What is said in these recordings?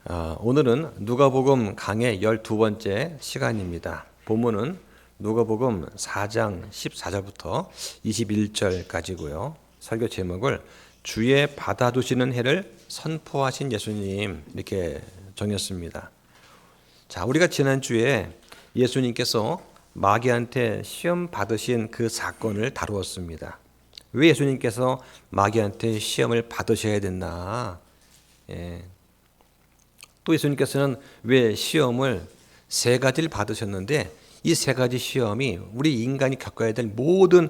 오늘은 누가복음 강의 12번째 시간입니다. 본문은 누가복음 4장 14절부터 21절까지고요. 설교 제목을 주의 받아두시는 해를 선포하신 예수님 이렇게 정했습니다. 자, 우리가 지난주에 예수님께서 마귀한테 시험 받으신 그 사건을 다루었습니다. 왜 예수님께서 마귀한테 시험을 받으셔야 됐나? 또 예수님께서는 왜 시험을 세 가지를 받으셨는데 이 세 가지 시험이 우리 인간이 겪어야 될 모든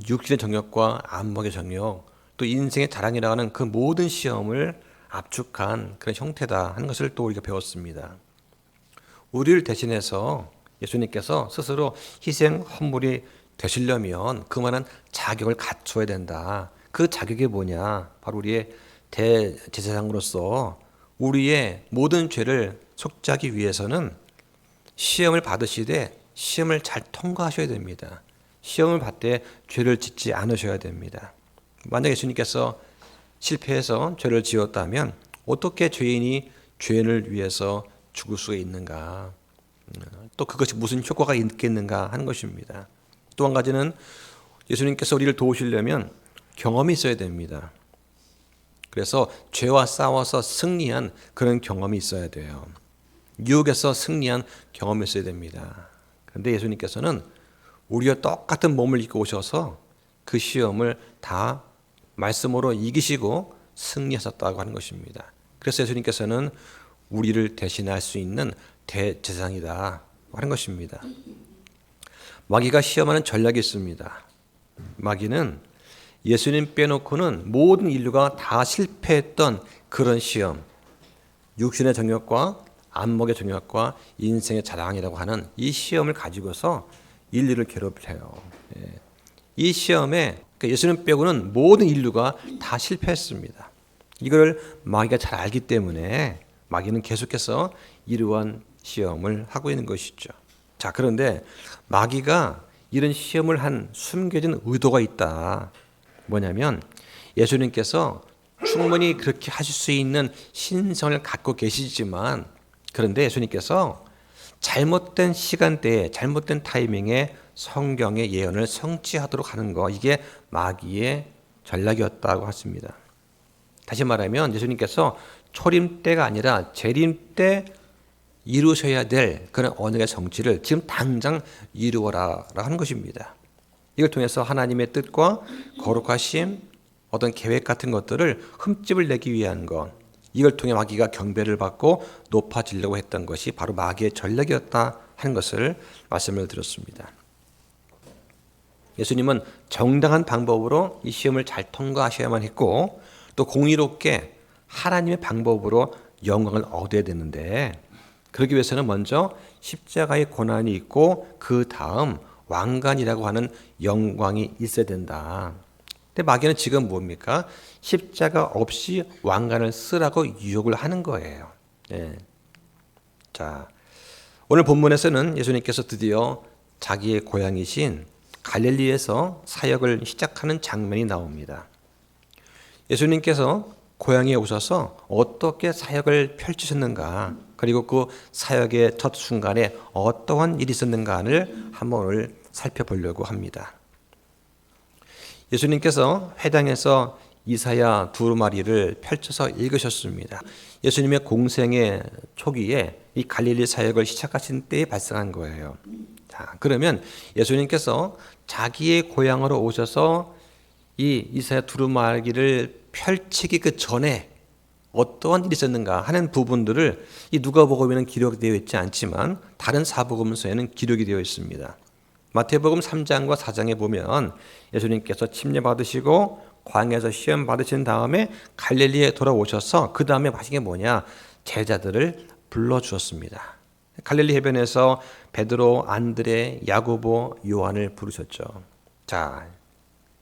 육신의 정욕과 안목의 정욕, 또 인생의 자랑이라고 하는 그 모든 시험을 압축한 그런 형태다 하는 것을 또 우리가 배웠습니다. 우리를 대신해서 예수님께서 스스로 희생 헌물이 되시려면 그만한 자격을 갖춰야 된다. 그 자격이 뭐냐? 바로 우리의 대제사장으로서 우리의 모든 죄를 속죄하기 위해서는 시험을 받으시되 시험을 잘 통과하셔야 됩니다. 시험을 받되 죄를 짓지 않으셔야 됩니다. 만약 예수님께서 실패해서 죄를 지었다면 어떻게 죄인이 죄인을 위해서 죽을 수가 있는가? 또 그것이 무슨 효과가 있겠는가 하는 것입니다. 또 한 가지는 예수님께서 우리를 도우시려면 경험이 있어야 됩니다. 그래서 죄와 싸워서 승리한 그런 경험이 있어야 돼요. 유혹에서 승리한 경험이 있어야 됩니다. 그런데 예수님께서는 우리와 똑같은 몸을 입고 오셔서 그 시험을 다 말씀으로 이기시고 승리하셨다고 하는 것입니다. 그래서 예수님께서는 우리를 대신할 수 있는 대제사장이다 하는 것입니다. 마귀가 시험하는 전략이 있습니다. 마귀는 예수님 빼놓고는 모든 인류가 다 실패했던 그런 시험, 육신의 정욕과 안목의 정욕과 인생의 자랑이라고 하는 이 시험을 가지고서 인류를 괴롭혀요. 이 시험에 예수님 빼고는 모든 인류가 다 실패했습니다. 이걸 마귀가 잘 알기 때문에 마귀는 계속해서 이러한 시험을 하고 있는 것이죠. 자, 그런데 마귀가 이런 시험을 한 숨겨진 의도가 있다. 뭐냐면 예수님께서 충분히 그렇게 하실 수 있는 신성을 갖고 계시지만 그런데 예수님께서 잘못된 시간대에 잘못된 타이밍에 성경의 예언을 성취하도록 하는 거, 이게 마귀의 전략이었다고 했습니다. 다시 말하면 예수님께서 초림 때가 아니라 재림 때 이루셔야 될 그런 언약의 성취를 지금 당장 이루어라 하는 것입니다. 이걸 통해서 하나님의 뜻과 거룩하심, 어떤 계획 같은 것들을 흠집을 내기 위한 것, 이걸 통해 마귀가 경배를 받고 높아지려고 했던 것이 바로 마귀의 전략이었다 하는 것을 말씀을 드렸습니다. 예수님은 정당한 방법으로 이 시험을 잘 통과하셔야만 했고 또 공의롭게 하나님의 방법으로 영광을 얻어야 되는데 그러기 위해서는 먼저 십자가의 고난이 있고 그 다음 왕관이라고 하는 영광이 있어야 된다. 근데 마귀는 지금 뭡니까? 십자가 없이 왕관을 쓰라고 유혹을 하는 거예요. 자, 오늘 본문에서는 예수님께서 드디어 자기의 고향이신 갈릴리에서 사역을 시작하는 장면이 나옵니다. 예수님께서 고향에 오셔서 어떻게 사역을 펼치셨는가, 그리고 그 사역의 첫 순간에 어떠한 일이 있었는가를 한번 오늘 살펴보려고 합니다. 예수님께서 회당에서 이사야 두루마리를 펼쳐서 읽으셨습니다. 예수님의 공생의 초기에 이 갈릴리 사역을 시작하신 때에 발생한 거예요. 자, 그러면 예수님께서 자기의 고향으로 오셔서 이 이사야 두루마리를 펼치기 그 전에 어떠한 일이 있었는가 하는 부분들을 이 누가복음에는 기록되어 있지 않지만 다른 사복음서에는 기록이 되어 있습니다. 마태복음 3장과 4장에 보면 예수님께서 침례받으시고 광야에서 시험 받으신 다음에 갈릴리에 돌아오셔서 그 다음에 하신 게 뭐냐? 제자들을 불러주었습니다. 갈릴리 해변에서 베드로, 안드레, 야고보, 요한을 부르셨죠. 자,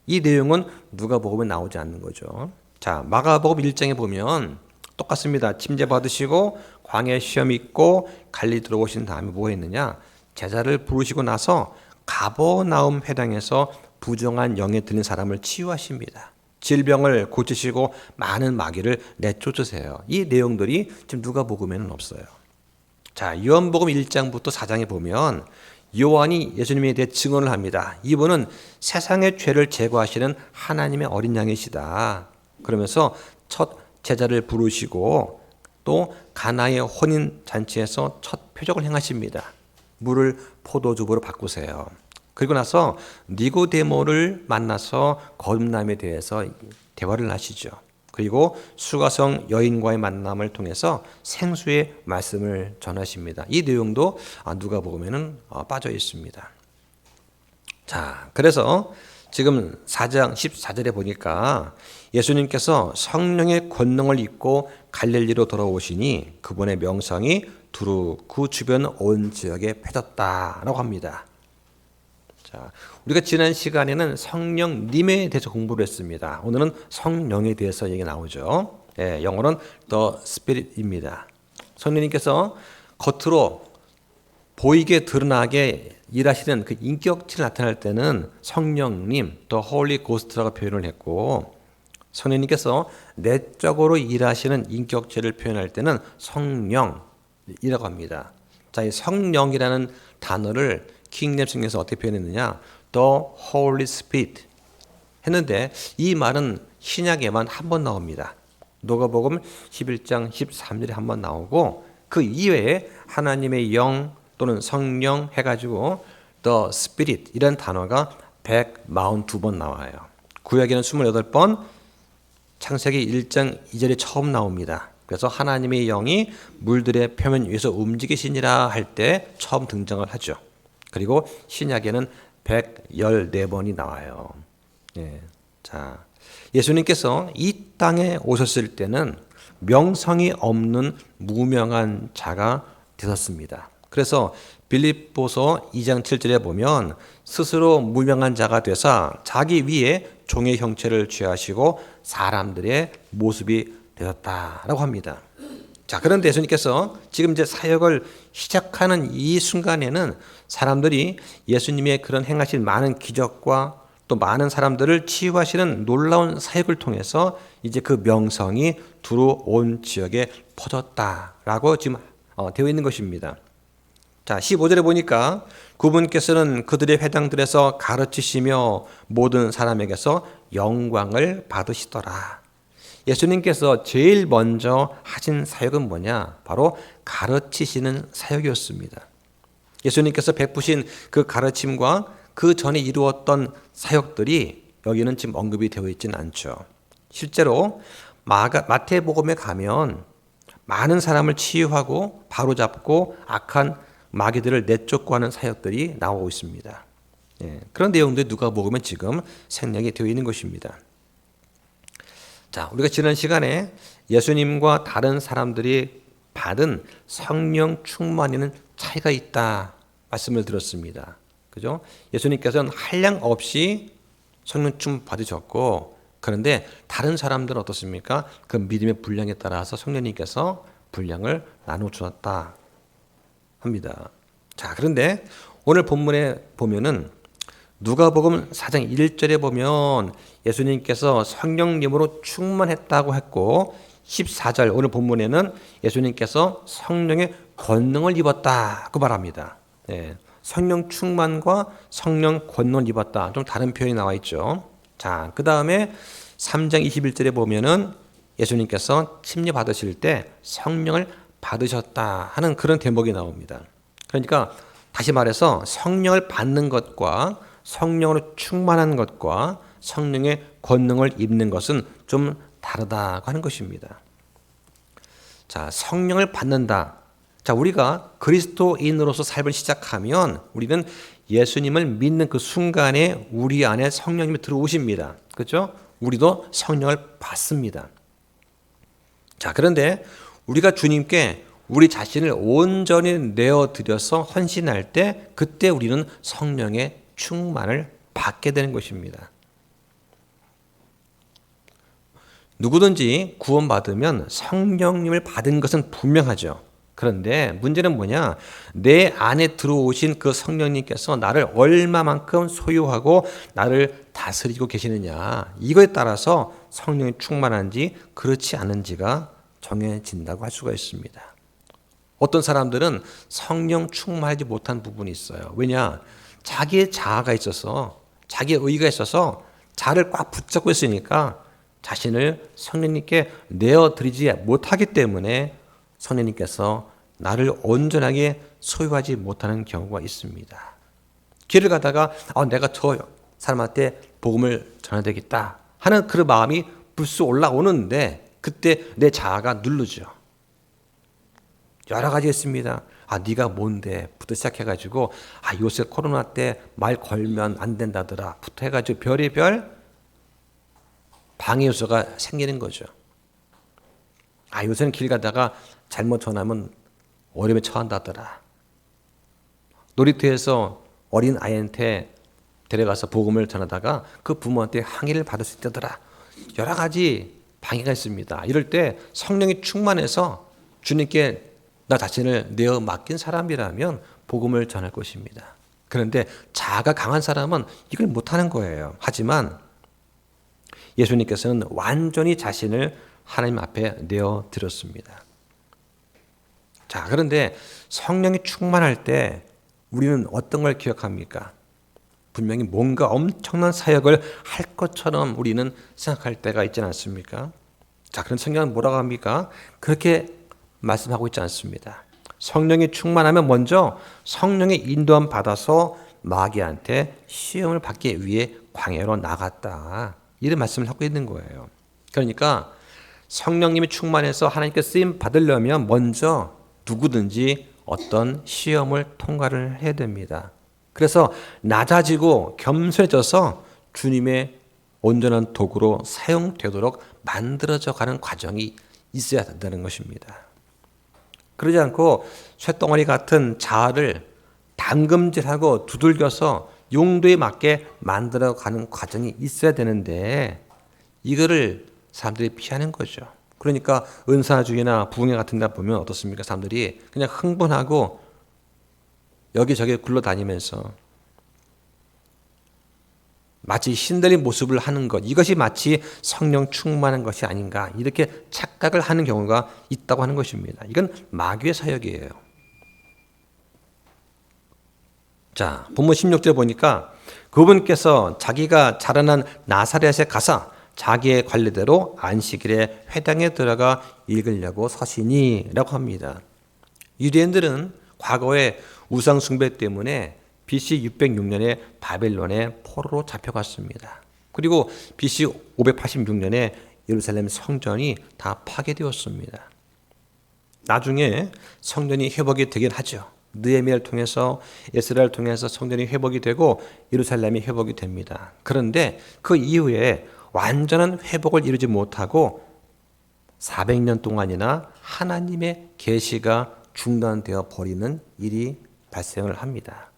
이 내용은 누가복음에 나오지 않는 거죠. 자, 마가복음 1장에 보면 똑같습니다. 침례 받으시고 광야에 시험 있고 갈릴리 들어오신 다음에 뭐 했느냐? 제자를 부르시고 나서 가버나움 회당에서 부정한 영에 들린 사람을 치유하십니다. 질병을 고치시고 많은 마귀를 내쫓으세요. 이 내용들이 지금 누가복음에는 없어요. 자, 요한복음 1장부터 4장에 보면 요한이 예수님에 대해 증언을 합니다. 이분은 세상의 죄를 제거하시는 하나님의 어린 양이시다. 그러면서 첫 제자를 부르시고 또 가나의 혼인 잔치에서 첫 표적을 행하십니다. 물을 포도주부로 바꾸세요. 그리고 나서 니고데모를 만나서 거듭남에 대해서 대화를 하시죠. 그리고 수가성 여인과의 만남을 통해서 생수의 말씀을 전하십니다. 이 내용도 누가복음에는 빠져 있습니다. 자, 그래서 지금 4장 14절에 보니까 예수님께서 성령의 권능을 입고 갈릴리로 돌아오시니 그분의 명성이 두루 그 주변 온 지역에 퍼졌다라고 합니다. 자, 우리가 지난 시간에는 성령님에 대해서 공부를 했습니다. 오늘은 성령에 대해서 얘기 나오죠. 예, 영어로는 The Spirit입니다. 성령님께서 겉으로 보이게 드러나게 일하시는 그 인격체를 나타낼 때는 성령님, The Holy Ghost라고 표현을 했고, 성령님께서 내적으로 일하시는 인격체를 표현할 때는 성령이라고 합니다. 자, 이 성령이라는 단어를 킹잼스에서 어떻게 표현했느냐? The Holy Spirit 했는데 이 말은 신약에만 한 번 나옵니다. 누가복음 11장 13절에 한 번 나오고 그 이외에 하나님의 영 또는 성령 해가지고 The Spirit 이런 단어가 142번 나와요. 구약에는 28번, 창세기 1장 2절에 처음 나옵니다. 그래서 하나님의 영이 물들의 표면 위에서 움직이시니라 할 때 처음 등장을 하죠. 그리고 신약에는 114번이 나와요. 예. 자, 예수님께서 이 땅에 오셨을 때는 명성이 없는 무명한 자가 되셨습니다. 그래서 빌립보서 2장 7절에 보면 스스로 무명한 자가 되사 자기 위에 종의 형체를 취하시고 사람들의 모습이 되었다라고 합니다. 자, 그런데 예수님께서 지금 이제 사역을 시작하는 이 순간에는 사람들이 예수님의 그런 행하신 많은 기적과 또 많은 사람들을 치유하시는 놀라운 사역을 통해서 이제 그 명성이 두루 온 지역에 퍼졌다라고 지금 되어 있는 것입니다. 자, 15절에 보니까 그분께서는 그들의 회당들에서 가르치시며 모든 사람에게서 영광을 받으시더라. 예수님께서 제일 먼저 하신 사역은 뭐냐? 바로 가르치시는 사역이었습니다. 예수님께서 베푸신 그 가르침과 그 전에 이루었던 사역들이 여기는 지금 언급이 되어 있지는 않죠. 실제로 마태복음에 가면 많은 사람을 치유하고 바로잡고 악한 마귀들을 내쫓고 하는 사역들이 나오고 있습니다. 예, 그런 내용들이 누가복음에 지금 생략이 되어 있는 것입니다. 자, 우리가 지난 시간에 예수님과 다른 사람들이 받은 성령 충만에는 차이가 있다 말씀을 들었습니다. 그죠? 예수님께서는 한량 없이 성령 충만 받으셨고, 그런데 다른 사람들은 어떻습니까? 그 믿음의 분량에 따라서 성령님께서 분량을 나누어 주었다 합니다. 자, 그런데 오늘 본문에 보면은 누가복음 4장 1절에 보면 예수님께서 성령님으로 충만했다고 했고 14절 오늘 본문에는 예수님께서 성령의 권능을 입었다고 말합니다. 예, 성령 충만과 성령 권능을 입었다. 좀 다른 표현이 나와 있죠. 자, 그 다음에 3장 21절에 보면은 예수님께서 침례 받으실 때 성령을 받으셨다 하는 그런 대목이 나옵니다. 그러니까 다시 말해서 성령을 받는 것과 성령으로 충만한 것과 성령의 권능을 입는 것은 좀 다르다고 하는 것입니다. 자, 성령을 받는다. 자, 우리가 그리스도인으로서 삶을 시작하면 우리는 예수님을 믿는 그 순간에 우리 안에 성령님이 들어오십니다. 그렇죠? 우리도 성령을 받습니다. 자, 그런데 우리가 주님께 우리 자신을 온전히 내어드려서 헌신할 때 그때 우리는 성령의 충만을 받게 되는 것입니다. 누구든지 구원받으면 성령님을 받은 것은 분명하죠. 그런데 문제는 뭐냐? 내 안에 들어오신 그 성령님께서 나를 얼마만큼 소유하고 나를 다스리고 계시느냐. 이거에 따라서 성령이 충만한지 그렇지 않은지가 정해진다고 할 수가 있습니다. 어떤 사람들은 성령 충만하지 못한 부분이 있어요. 왜냐? 자기의 자아가 있어서, 자기의 의가 있어서 자를 꽉 붙잡고 있으니까 자신을 성령님께 내어드리지 못하기 때문에 성령님께서 나를 온전하게 소유하지 못하는 경우가 있습니다. 길을 가다가 내가 저 사람한테 복음을 전해야 되겠다 하는 그런 마음이 불쑥 올라오는데 그때 내 자아가 누르죠. 여러 가지 있습니다. 네가 뭔데? 부터 시작해가지고 요새 코로나 때 말 걸면 안 된다더라 부터 해가지고 별의별 방해 요소가 생기는 거죠. 요새는 길 가다가 잘못 전하면 어려움에 처한다더라. 놀이터에서 어린 아이한테 데려가서 복음을 전하다가 그 부모한테 항의를 받을 수 있다더라. 여러 가지 방해가 있습니다. 이럴 때 성령이 충만해서 주님께 나 자신을 내어 맡긴 사람이라면 복음을 전할 것입니다. 그런데 자아가 강한 사람은 이걸 못하는 거예요. 하지만 예수님께서는 완전히 자신을 하나님 앞에 내어 드렸습니다. 자, 그런데 성령이 충만할 때 우리는 어떤 걸 기억합니까? 분명히 뭔가 엄청난 사역을 할 것처럼 우리는 생각할 때가 있지 않습니까? 자, 그런 성경은 뭐라고 합니까? 그렇게 말씀하고 있지 않습니다. 성령이 충만하면 먼저 성령의 인도함 받아서 마귀한테 시험을 받기 위해 광야로 나갔다. 이런 말씀을 하고 있는 거예요. 그러니까 성령님이 충만해서 하나님께 쓰임 받으려면 먼저 누구든지 어떤 시험을 통과를 해야 됩니다. 그래서 낮아지고 겸손해져서 주님의 온전한 도구로 사용되도록 만들어져 가는 과정이 있어야 된다는 것입니다. 그러지 않고 쇳덩어리 같은 자아를 담금질하고 두들겨서 용도에 맞게 만들어가는 과정이 있어야 되는데 이거를 사람들이 피하는 거죠. 그러니까 은사주의나 부흥회 같은 데 보면 어떻습니까? 사람들이 그냥 흥분하고 여기저기 굴러다니면서 마치 신들의 모습을 하는 것, 이것이 마치 성령 충만한 것이 아닌가 이렇게 착각을 하는 경우가 있다고 하는 것입니다. 이건 마귀의 사역이에요. 자, 본문 16절 보니까 그분께서 자기가 자라난 나사렛에 가서 자기의 관례대로 안식일에 회당에 들어가 읽으려고 서시니라고 합니다. 유대인들은 과거에 우상 숭배 때문에 BC 606년에 바벨론의 포로로 잡혀갔습니다. 그리고 BC 586년에 예루살렘 성전이 다 파괴되었습니다. 나중에 성전이 회복이 되긴 하죠. 느헤미야를 통해서 에스라를 통해서 성전이 회복이 되고 예루살렘이 회복이 됩니다. 그런데 그 이후에 완전한 회복을 이루지 못하고 400년 동안이나 하나님의 계시가 중단되어 버리는 일이 발생을 합니다.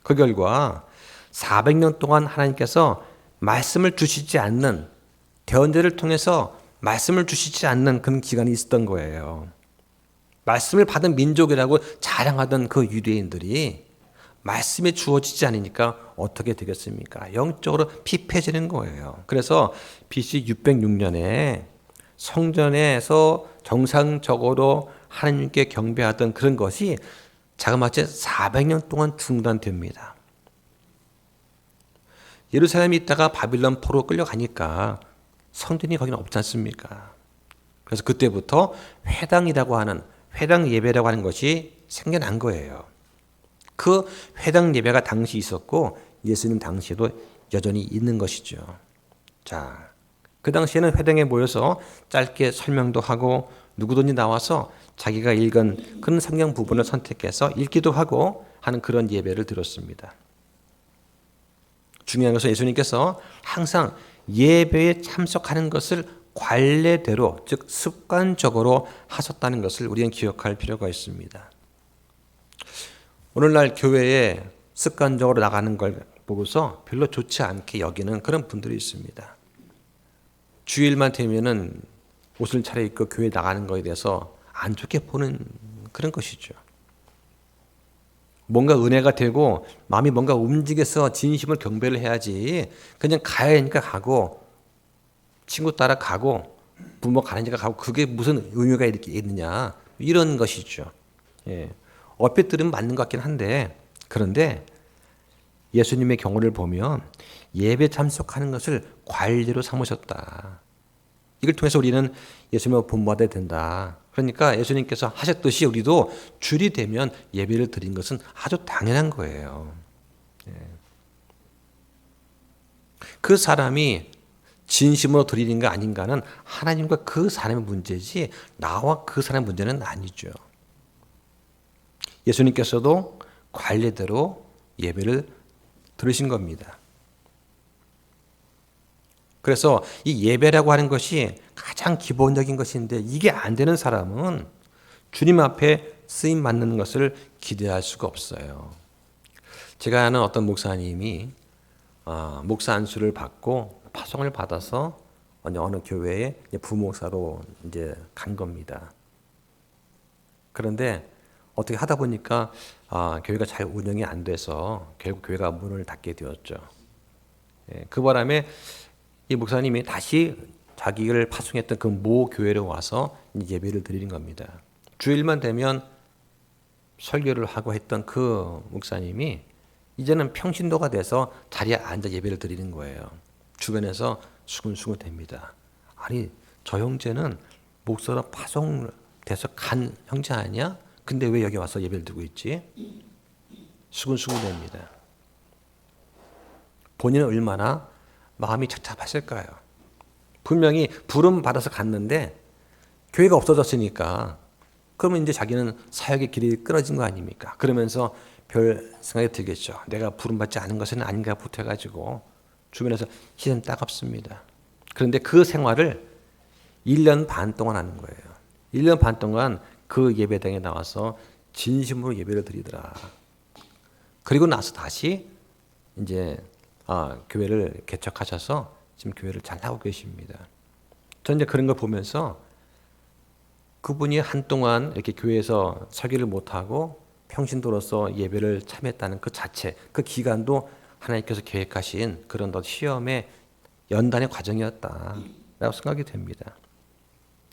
그 결과 400년 동안 하나님께서 말씀을 주시지 않는, 대언자를 통해서 말씀을 주시지 않는 그런 기간이 있었던 거예요. 말씀을 받은 민족이라고 자랑하던 그 유대인들이 말씀이 주어지지 않으니까 어떻게 되겠습니까? 영적으로 피폐해지는 거예요. 그래서 BC 606년에 성전에서 정상적으로 하나님께 경배하던 그런 것이 자그마치 400년 동안 중단됩니다. 예루살렘에 있다가 바빌론 포로 끌려가니까 성전이 거기는 없지 않습니까? 그래서 그때부터 회당이라고 하는, 회당 예배라고 하는 것이 생겨난 거예요. 그 회당 예배가 당시 있었고 예수님 당시에도 여전히 있는 것이죠. 자, 그 당시에는 회당에 모여서 짧게 설명도 하고 누구든지 나와서 자기가 읽은 그런 성경 부분을 선택해서 읽기도 하고 하는 그런 예배를 드렸습니다. 중요한 것은 예수님께서 항상 예배에 참석하는 것을 관례대로, 즉 습관적으로 하셨다는 것을 우리는 기억할 필요가 있습니다. 오늘날 교회에 습관적으로 나가는 걸 보고서 별로 좋지 않게 여기는 그런 분들이 있습니다. 주일만 되면은 옷을 차려입고 교회 나가는 것에 대해서 안 좋게 보는 그런 것이죠. 뭔가 은혜가 되고 마음이 뭔가 움직여서 진심을 경배를 해야지 그냥 가야 하니까 가고 친구 따라 가고 부모 가라니까 가고 그게 무슨 의미가 이렇게 있느냐 이런 것이죠. 예. 얼핏 들으면 맞는 것 같긴 한데 그런데 예수님의 경우를 보면 예배 참석하는 것을 관리로 삼으셨다. 이걸 통해서 우리는 예수님을 본받아야 된다. 그러니까 예수님께서 하셨듯이 우리도 줄이 되면 예배를 드린 것은 아주 당연한 거예요. 예. 그 사람이 진심으로 드리는가 아닌가는 하나님과 그 사람의 문제지 나와 그 사람의 문제는 아니죠. 예수님께서도 관례대로 예배를 들으신 겁니다. 그래서 이 예배라고 하는 것이 가장 기본적인 것인데 이게 안 되는 사람은 주님 앞에 쓰임 받는 것을 기대할 수가 없어요. 제가 아는 어떤 목사님이 목사 안수를 받고 파송을 받아서 어느 교회에 부목사로 이제 간 겁니다. 그런데 어떻게 하다 보니까 교회가 잘 운영이 안 돼서 결국 교회가 문을 닫게 되었죠. 그 바람에 이 목사님이 다시 자기를 파송했던 그 모 교회로 와서 예배를 드리는 겁니다. 주일만 되면 설교를 하고 했던 그 목사님이 이제는 평신도가 돼서 자리에 앉아 예배를 드리는 거예요. 주변에서 수근수근 됩니다. 아니 저 형제는 목사로 파송돼서 간 형제 아니야? 근데 왜 여기 와서 예배를 드리고 있지? 수근수근 됩니다. 본인은 얼마나 마음이 착잡했을까요? 분명히 부름 받아서 갔는데 교회가 없어졌으니까 그러면 이제 자기는 사역의 길이 끊어진 거 아닙니까? 그러면서 별 생각이 들겠죠. 내가 부름받지 않은 것은 아닌가 보태가지고 주변에서 희생 따갑습니다. 그런데 그 생활을 1년 반 동안 하는 거예요. 1년 반 동안 그 예배당에 나와서 진심으로 예배를 드리더라. 그리고 나서 다시 이제 교회를 개척하셔서 지금 교회를 잘 하고 계십니다. 저는 이제 그런 걸 보면서 그분이 한동안 이렇게 교회에서 설교를 못하고 평신도로서 예배를 참여했다는 그 자체, 그 기간도 하나님께서 계획하신 그런 시험의 연단의 과정이었다라고 생각이 됩니다.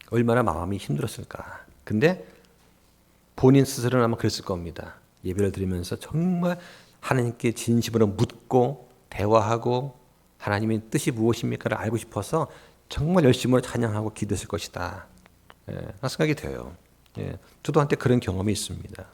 얼마나 마음이 힘들었을까. 근데 본인 스스로는 아마 그랬을 겁니다. 예배를 드리면서 정말 하나님께 진심으로 묻고 대화하고 하나님의 뜻이 무엇입니까를 알고 싶어서 정말 열심으로 찬양하고 기도했을 것이다. 생각이 돼요. 저도 한때 그런 경험이 있습니다.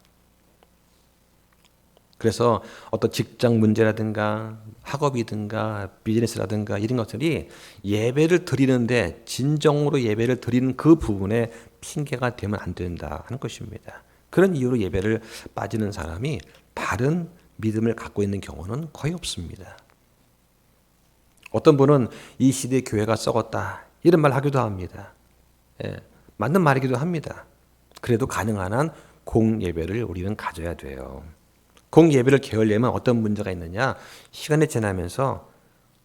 그래서 어떤 직장 문제라든가 학업이든가 비즈니스라든가 이런 것들이 예배를 드리는데 진정으로 예배를 드리는 그 부분에 핑계가 되면 안 된다 하는 것입니다. 그런 이유로 예배를 빠지는 사람이 바른 믿음을 갖고 있는 경우는 거의 없습니다. 어떤 분은 이 시대의 교회가 썩었다 이런 말 하기도 합니다. 맞는 말이기도 합니다. 그래도 가능한 한 공예배를 우리는 가져야 돼요. 공예배를 게으려면 어떤 문제가 있느냐? 시간이 지나면서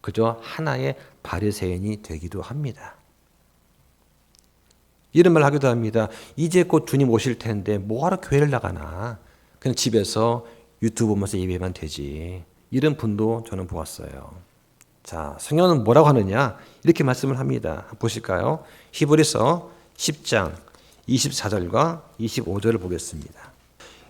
그저 하나의 바리새인이 되기도 합니다. 이런 말 하기도 합니다. 이제 곧 주님 오실 텐데 뭐하러 교회를 나가나? 그냥 집에서 유튜브 보면서 예배만 되지. 이런 분도 저는 보았어요. 자, 성경은 뭐라고 하느냐? 이렇게 말씀을 합니다. 보실까요? 히브리서 10장 24절과 25절을 보겠습니다.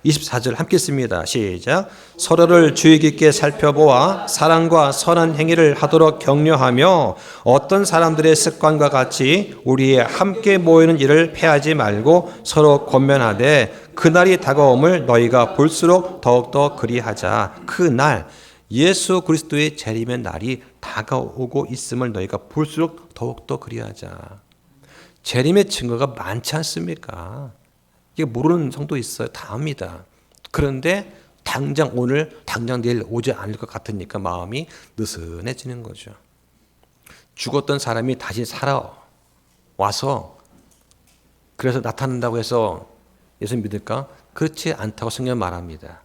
24절 함께 씁니다. 시작. 서로를 주의 깊게 살펴보아 사랑과 선한 행위를 하도록 격려하며 어떤 사람들의 습관과 같이 우리의 함께 모이는 일을 패하지 말고 서로 권면하되 그날이 다가옴을 너희가 볼수록 더욱더 그리하자. 그날 예수 그리스도의 재림의 날이 다가오고 있음을 너희가 볼수록 더욱더 그리하자. 재림의 증거가 많지 않습니까? 이게 모르는 성도 있어요. 다 압니다. 그런데 당장 오늘, 당장 내일 오지 않을 것 같으니까 마음이 느슨해지는 거죠. 죽었던 사람이 다시 살아와서 그래서 나타난다고 해서 예수 믿을까? 그렇지 않다고 성경은 말합니다.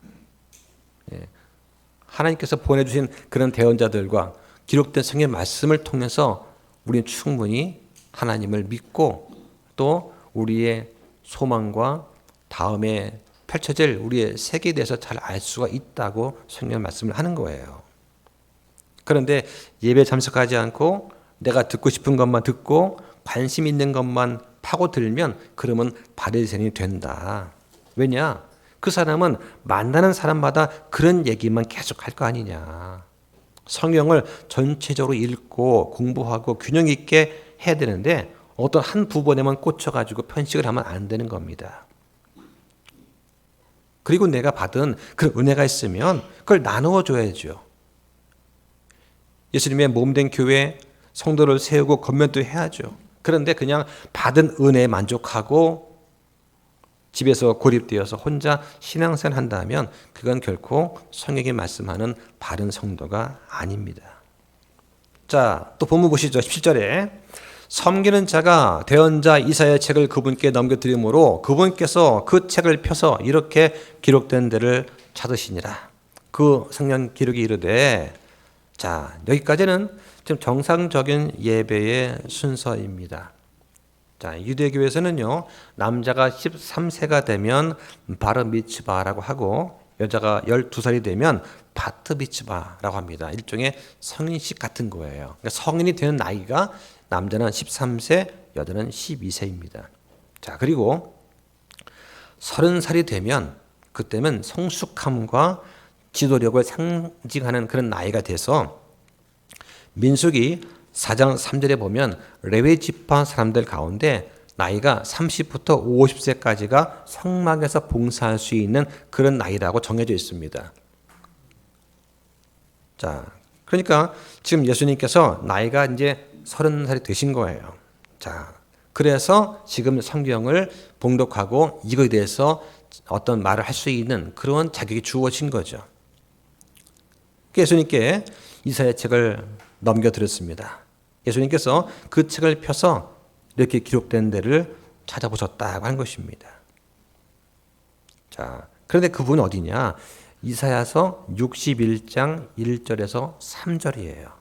하나님께서 보내주신 그런 대언자들과 기록된 성경 말씀을 통해서 우리는 충분히 하나님을 믿고 또 우리의 소망과 다음에 펼쳐질 우리의 세계에 대해서 잘 알 수가 있다고 성경 말씀을 하는 거예요. 그런데 예배 참석하지 않고 내가 듣고 싶은 것만 듣고 관심 있는 것만 파고들면 그러면 바리새인이 된다. 왜냐? 그 사람은 만나는 사람마다 그런 얘기만 계속 할 거 아니냐. 성경을 전체적으로 읽고 공부하고 균형 있게 해야 되는데 어떤 한 부분에만 꽂혀가지고 편식을 하면 안 되는 겁니다. 그리고 내가 받은 그 은혜가 있으면 그걸 나누어 줘야죠. 예수님의 몸된 교회 성도를 세우고 건면도 해야죠. 그런데 그냥 받은 은혜에 만족하고 집에서 고립되어서 혼자 신앙생활 한다면 그건 결코 성경이 말씀하는 바른 성도가 아닙니다. 자, 또 본문 보시죠. 17절에 섬기는 자가 대언자 이사야의 책을 그분께 넘겨드리므로 그분께서 그 책을 펴서 이렇게 기록된 데를 찾으시니라. 그 성경 기록이 이르되, 자, 여기까지는 지금 정상적인 예배의 순서입니다. 자, 유대교에서는요, 남자가 13세가 되면 바르 미츠바라고 하고 여자가 12살이 되면 바트 미츠바라고 합니다. 일종의 성인식 같은 거예요. 그러니까 성인이 되는 나이가 남자는 13세, 여자는 12세입니다. 자, 그리고 30살이 되면 그때는 성숙함과 지도력을 상징하는 그런 나이가 돼서 민수기 4장 3절에 보면 레위 지파 사람들 가운데 나이가 30부터 50세까지가 성막에서 봉사할 수 있는 그런 나이라고 정해져 있습니다. 자, 그러니까 지금 예수님께서 나이가 이제 30살이 되신 거예요. 자, 그래서 지금 성경을 봉독하고 이거에 대해서 어떤 말을 할 수 있는 그런 자격이 주어진 거죠. 예수님께 이사야 책을 넘겨드렸습니다. 예수님께서 그 책을 펴서 이렇게 기록된 데를 찾아보셨다고 한 것입니다. 자, 그런데 그분은 어디냐? 이사야서 61장 1절에서 3절이에요.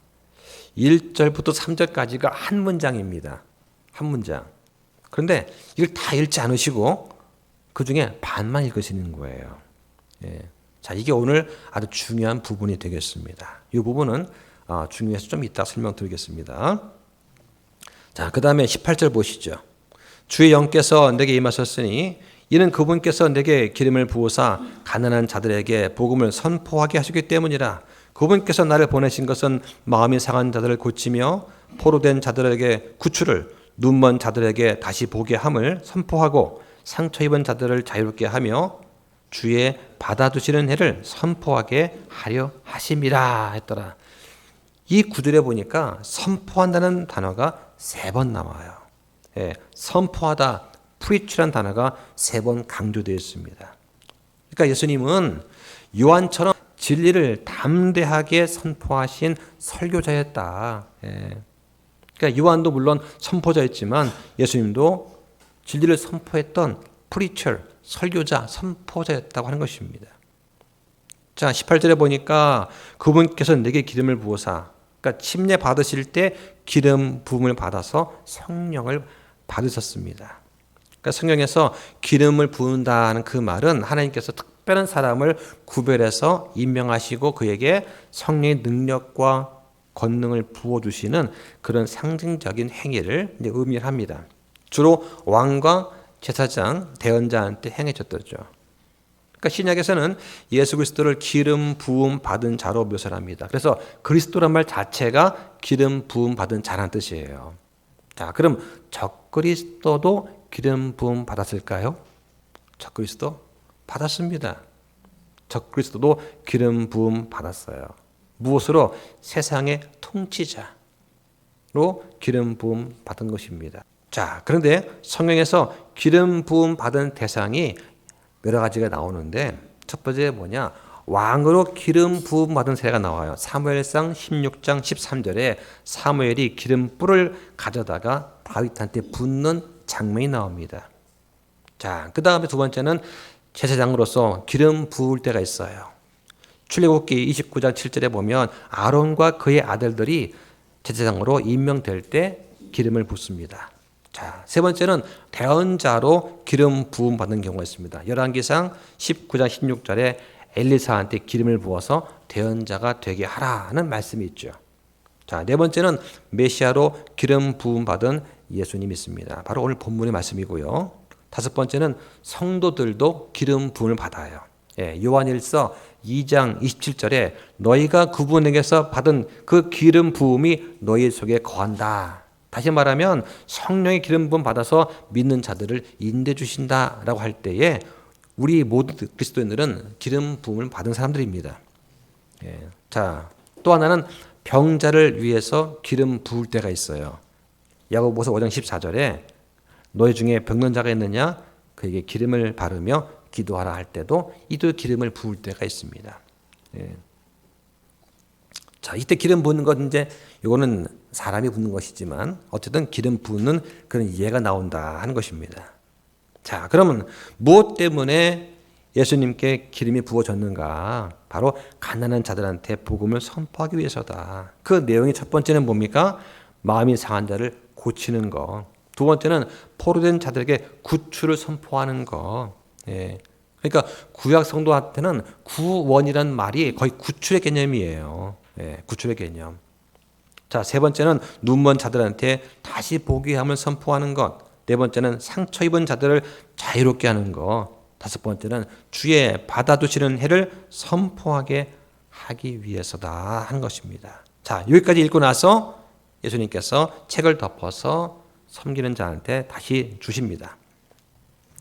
1절부터 3절까지가 한 문장입니다. 한 문장. 그런데 이걸 다 읽지 않으시고 그 중에 반만 읽으시는 거예요. 예. 자, 이게 오늘 아주 중요한 부분이 되겠습니다. 이 부분은 중요해서 좀 이따 설명드리겠습니다. 자, 그 다음에 18절 보시죠. 주의 영께서 내게 임하셨으니 이는 그분께서 내게 기름을 부으사 가난한 자들에게 복음을 선포하게 하시기 때문이라. 그분께서 나를 보내신 것은 마음이 상한 자들을 고치며 포로된 자들에게 구출을, 눈먼 자들에게 다시 보게 함을 선포하고 상처 입은 자들을 자유롭게 하며 주의 받아주시는 해를 선포하게 하려 하심이라 했더라. 이 구절에 보니까 선포한다는 단어가 3번 나와요. 예, 선포하다, preach란 단어가 3번 강조되어 있습니다. 그러니까 예수님은 요한처럼 진리를 담대하게 선포하신 설교자였다. 예. 그러니까 요한도 물론 선포자였지만 예수님도 진리를 선포했던 preacher, 설교자, 선포자였다고 하는 것입니다. 자, 18절에 보니까 그분께서 내게 기름을 부으사, 그러니까 침례 받으실 때 기름 부음을 받아서 성령을 받으셨습니다. 그러니까 성경에서 기름을 부은다는 그 말은 하나님께서 특별한 사람을 구별해서 임명하시고 그에게 성령의 능력과 권능을 부어주시는 그런 상징적인 행위를 이제 의미합니다. 주로 왕과 제사장, 대언자한테 행해졌더죠. 그러니까 신약에서는 예수 그리스도를 기름 부음 받은 자로 묘사를 합니다. 그래서 그리스도란 말 자체가 기름 부음 받은 자라는 뜻이에요. 자, 그럼 적그리스도도 기름 부음 받았을까요? 적그리스도 받았습니다. 적그리스도도 기름 부음 받았어요. 무엇으로? 세상의 통치자로 기름 부음 받은 것입니다. 자, 그런데 성경에서 기름 부음 받은 대상이 여러 가지가 나오는데 첫 번째 뭐냐? 왕으로 기름 부음 받은 세례가 나와요. 사무엘상 16장 13절에 사무엘이 기름불을 가져다가 다윗한테 붓는 장면이 나옵니다. 자, 그 다음에 두 번째는 제사장으로서 기름 부을 때가 있어요. 출애굽기 29장 7절에 보면 아론과 그의 아들들이 제사장으로 임명될 때 기름을 붓습니다. 자, 세 번째는 대언자로 기름 부음 받는 경우가 있습니다. 열왕기상 19장 16절에 엘리사한테 기름을 부어서 대언자가 되게 하라는 말씀이 있죠. 자, 네 번째는 메시아로 기름 부음 받은 예수님이 있습니다. 바로 오늘 본문의 말씀이고요. 다섯 번째는 성도들도 기름 부음을 받아요. 요한일서 2장 27절에 너희가 그분에게서 받은 그 기름 부음이 너희 속에 거한다. 다시 말하면 성령의 기름 부음 받아서 믿는 자들을 인도해 주신다라고 할 때에 우리 모든 그리스도인들은 기름 부음을 받은 사람들입니다. 자, 또 하나는 병자를 위해서 기름 부을 때가 있어요. 야고보서 5장 14절에 너희 중에 병든 자가 있느냐 그에게 기름을 바르며 기도하라 할 때도 이도 기름을 부을 때가 있습니다. 자, 이때 기름 부는 건 이제 이거는 사람이 붓는 것이지만 어쨌든 기름 부는 그런 이해가 나온다 하는 것입니다. 자, 그러면 무엇 때문에 예수님께 기름이 부어졌는가? 바로 가난한 자들한테 복음을 선포하기 위해서다. 그 내용이 첫 번째는 뭡니까? 마음이 상한 자를 고치는 거. 두 번째는 포로된 자들에게 구출을 선포하는 거. 그러니까 구약 성도한테는 구원이란 말이 거의 구출의 개념이에요. 구출의 개념. 자, 세 번째는 눈먼 자들한테 다시 보게 함을 선포하는 것. 네 번째는 상처 입은 자들을 자유롭게 하는 것. 다섯 번째는 주의 받아두시는 해를 선포하게 하기 위해서다 하는 것입니다. 자, 여기까지 읽고 나서 예수님께서 책을 덮어서 섬기는 자한테 다시 주십니다.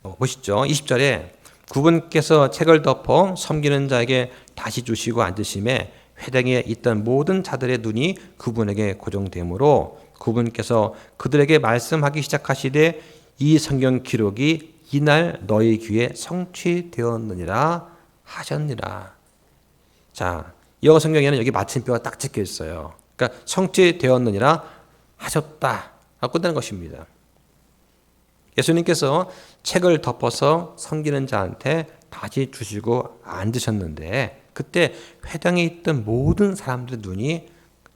보시죠. 20절에 그분께서 책을 덮어 섬기는 자에게 다시 주시고 앉으심에 회당에 있던 모든 자들의 눈이 그분에게 고정되므로 그분께서 그들에게 말씀하기 시작하시되 이 성경 기록이 이날 너희 귀에 성취되었느니라 하셨느니라. 자, 영어 성경에는 여기 마침표가 딱 찍혀 있어요. 그러니까 성취되었느니라 하셨다 하고 끝나는 것입니다. 예수님께서 책을 덮어서 섬기는 자한테 다시 주시고 앉으셨는데 그때 회당에 있던 모든 사람들의 눈이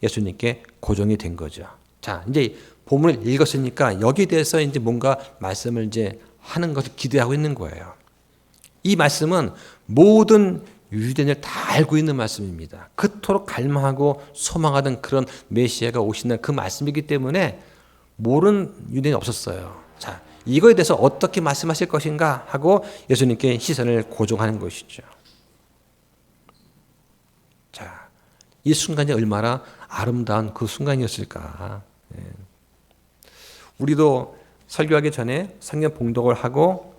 예수님께 고정이 된 거죠. 자, 이제 본문을 읽었으니까 여기에 대해서 이제 뭔가 말씀을 이제 하는 것을 기대하고 있는 거예요. 이 말씀은 모든 유대인을 다 알고 있는 말씀입니다. 그토록 갈망하고 소망하던 그런 메시아가 오시는 그 말씀이기 때문에 모르는 유대인이 없었어요. 자, 이거에 대해서 어떻게 말씀하실 것인가 하고 예수님께 시선을 고정하는 것이죠. 자, 이 순간이 얼마나 아름다운 그 순간이었을까. 우리도 설교하기 전에 성경 봉독을 하고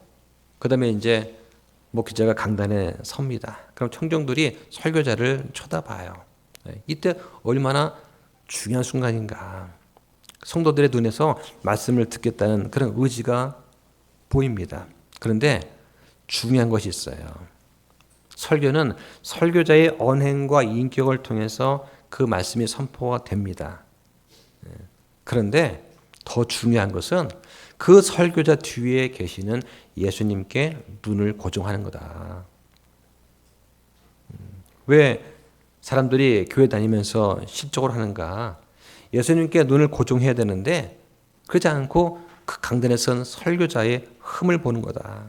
그다음에 이제 목회자가 강단에 섭니다. 그럼 청중들이 설교자를 쳐다봐요. 이때 얼마나 중요한 순간인가. 성도들의 눈에서 말씀을 듣겠다는 그런 의지가 보입니다. 그런데 중요한 것이 있어요. 설교는 설교자의 언행과 인격을 통해서 그 말씀이 선포가 됩니다. 그런데 더 중요한 것은 그 설교자 뒤에 계시는 예수님께 눈을 고정하는 거다. 왜 사람들이 교회 다니면서 실적으로 하는가? 예수님께 눈을 고정해야 되는데 그러지 않고 그 강단에 선 설교자의 흠을 보는 거다.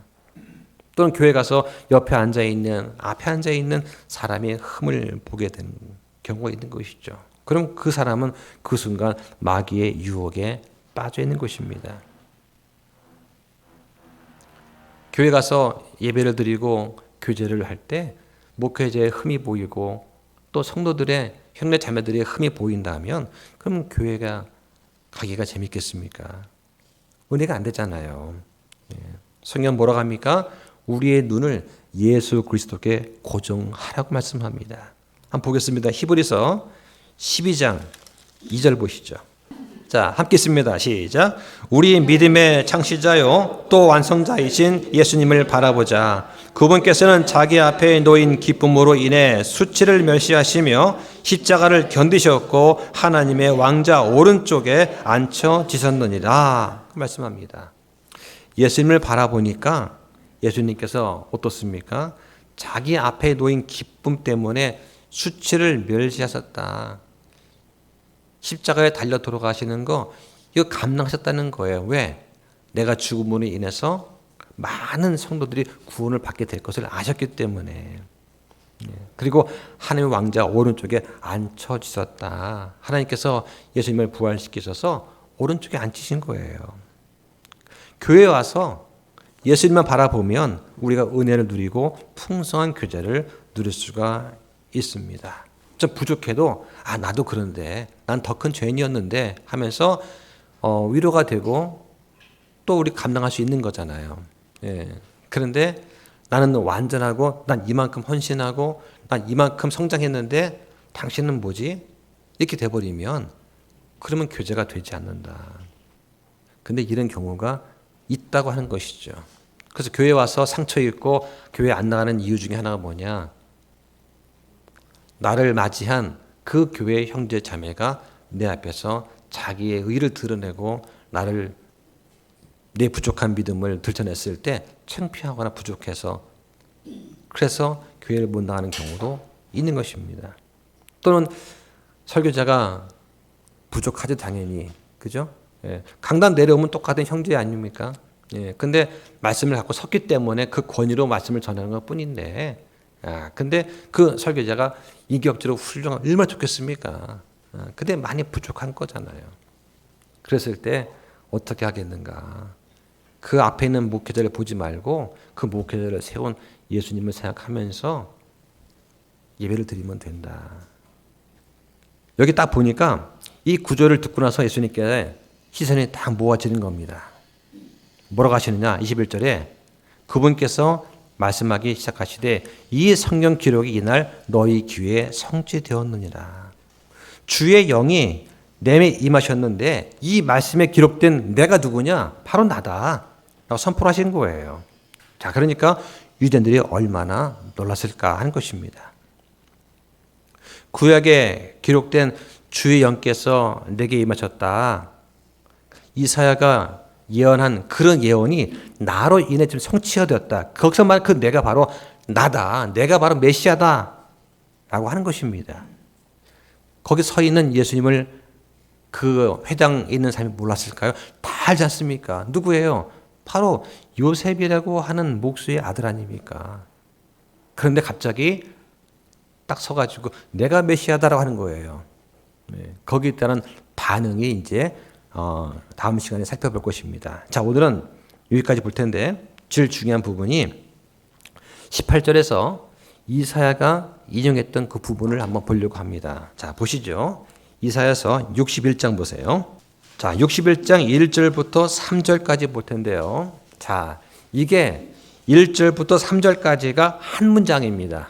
또는 교회 가서 옆에 앉아있는 앞에 앉아있는 사람의 흠을 보게 되는 경우가 있는 것이죠. 그럼 그 사람은 그 순간 마귀의 유혹에 빠져 있는 것입니다. 교회 가서 예배를 드리고 교제를 할 때 목회자의 흠이 보이고 또 성도들의 형제 자매들의 흠이 보인다면 그럼 교회가 가기가 재밌겠습니까? 은혜가 안 되잖아요. 성경 뭐라고 합니까? 우리의 눈을 예수 그리스도께 고정하라고 말씀합니다. 한번 보겠습니다. 히브리서 12장 2절 보시죠. 자, 함께 읽습니다. 시작. 우리 믿음의 창시자요 또 완성자이신 예수님을 바라보자. 그분께서는 자기 앞에 놓인 기쁨으로 인해 수치를 멸시하시며 십자가를 견디셨고 하나님의 왕자 오른쪽에 앉혀지셨느니라 말씀합니다. 예수님을 바라보니까 예수님께서 어떻습니까? 자기 앞에 놓인 기쁨 때문에 수치를 멸시하셨다. 십자가에 달려 돌아가시는 거 이거 감당하셨다는 거예요. 왜? 내가 죽음으로 인해서 많은 성도들이 구원을 받게 될 것을 아셨기 때문에. 그리고 하나님의 왕자 오른쪽에 앉혀지셨다. 하나님께서 예수님을 부활시키셔서 오른쪽에 앉히신 거예요. 교회에 와서 예수님만 바라보면 우리가 은혜를 누리고 풍성한 교제를 누릴 수가 있습니다. 좀 부족해도 나도 그런데 난 더 큰 죄인이었는데 하면서 위로가 되고 또 우리 감당할 수 있는 거잖아요. 그런데 나는 완전하고 난 이만큼 헌신하고 난 이만큼 성장했는데 당신은 뭐지? 이렇게 돼버리면 그러면 교제가 되지 않는다. 근데 이런 경우가 있다고 하는 것이죠. 그래서 교회 와서 상처 입고 교회 안 나가는 이유 중에 하나가 뭐냐? 나를 맞이한 그 교회의 형제 자매가 내 앞에서 자기의 의를 드러내고 나를 내 부족한 믿음을 들춰냈을 때 창피하거나 부족해서 그래서 교회를 못 나가는 경우도 있는 것입니다. 또는 설교자가 부족하죠, 당연히. 그죠? 강단 내려오면 똑같은 형제 아닙니까? 근데 말씀을 갖고 섰기 때문에 그 권위로 말씀을 전하는 것 뿐인데, 근데 그 설교자가 인격적으로 훌륭한, 얼마나 좋겠습니까? 근데 많이 부족한 거잖아요. 그랬을 때 어떻게 하겠는가? 그 앞에 있는 목회자를 보지 말고 그 목회자를 세운 예수님을 생각하면서 예배를 드리면 된다. 여기 딱 보니까 이 구절을 듣고 나서 예수님께 시선이 딱 모아지는 겁니다. 뭐라고 하시느냐? 21절에 그분께서 말씀하기 시작하시되 이 성경 기록이 이날 너희 귀에 성취되었느니라. 주의 영이 내게 임하셨는데 이 말씀에 기록된 내가 누구냐? 바로 나다. 라고 선포를 하신 거예요. 자, 그러니까 유대인들이 얼마나 놀랐을까 하는 것입니다. 구약에 기록된 주의 영께서 내게 임하셨다. 이사야가 예언한 그런 예언이 나로 인해 지금 성취가 되었다. 거기서 말한 그 내가 바로 나다. 내가 바로 메시아다. 라고 하는 것입니다. 거기 서 있는 예수님을 그 회당에 있는 사람이 몰랐을까요? 다 알지 않습니까? 누구예요? 바로 요셉이라고 하는 목수의 아들 아닙니까? 그런데 갑자기 딱 서가지고 내가 메시아다라고 하는 거예요. 거기에 따른 반응이 이제 다음 시간에 살펴볼 것입니다. 자, 오늘은 여기까지 볼 텐데 제일 중요한 부분이 18절에서 이사야가 인용했던 그 부분을 한번 보려고 합니다. 자, 보시죠. 이사야서 61장 보세요. 자, 61장 1절부터 3절까지 볼 텐데요. 자, 이게 1절부터 3절까지가 한 문장입니다.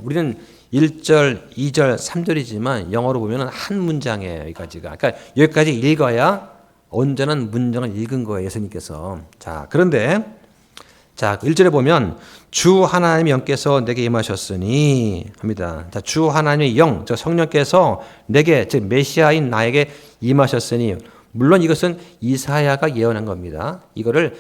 우리는 1절, 2절, 3절이지만 영어로 보면 한 문장이에요. 여기까지가. 그러니까 여기까지 읽어야 온전한 문장을 읽은 거예요. 예수님께서. 자, 그런데 자, 1절에 보면 주 하나님의 영께서 내게 임하셨으니 합니다. 자, 주 하나님의 영, 저 성령께서 내게, 즉 메시아인 나에게 임하셨으니, 물론 이것은 이사야가 예언한 겁니다. 이거를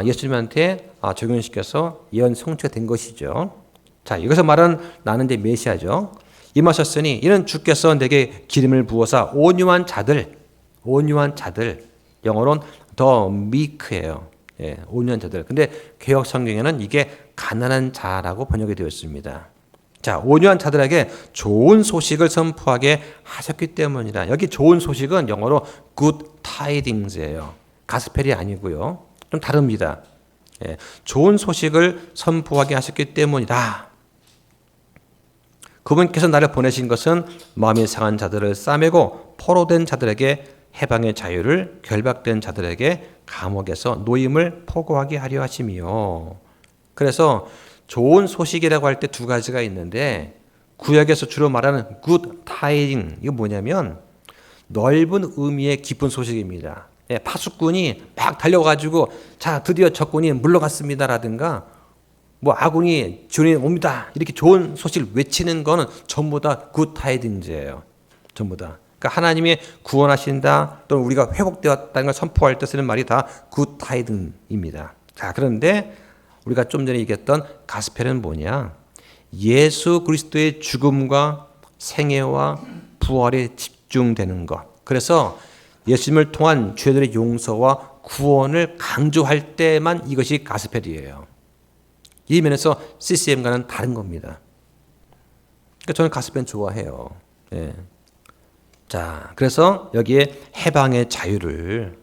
예수님한테 적용시켜서 예언 성취가 된 것이죠. 자, 여기서 말하는 나는 이제 메시아죠. 임하셨으니 이는 주께서 내게 기름을 부어서 온유한 자들, 영어로는 더 meek예요. 온유한 자들. 근데 개역 성경에는 이게 가난한 자라고 번역이 되어 있습니다. 자, 온유한 자들에게 좋은 소식을 선포하게 하셨기 때문이라. 여기 좋은 소식은 영어로 good tidings예요. 가스펠이 아니고요. 좀 다릅니다. 좋은 소식을 선포하게 하셨기 때문이다. 그분께서 나를 보내신 것은 마음이 상한 자들을 싸매고 포로된 자들에게 해방의 자유를, 결박된 자들에게 감옥에서 노임을 포고하게 하려 하심이요. 그래서 좋은 소식이라고 할 때 두 가지가 있는데 구약에서 주로 말하는 good tiding, 이거 뭐냐면 넓은 의미의 깊은 소식입니다. 파수꾼이 막 달려가지고 자, 드디어 적군이 물러갔습니다라든가 뭐 아군이 지원이 옵니다. 이렇게 좋은 소식을 외치는 거는 전부 다 good tidings예요. 전부 다. 그러니까 하나님이 구원하신다 또는 우리가 회복되었다는 걸 선포할 때 쓰는 말이 다 good tiding입니다. 자, 그런데 우리가 좀 전에 얘기했던 가스펠은 뭐냐? 예수 그리스도의 죽음과 생애와 부활에 집중되는 것. 그래서 예수님을 통한 죄들의 용서와 구원을 강조할 때만 이것이 가스펠이에요. 이 면에서 CCM과는 다른 겁니다. 그러니까 저는 가스펠 좋아해요. 예. 자, 그래서 여기에 해방의 자유를,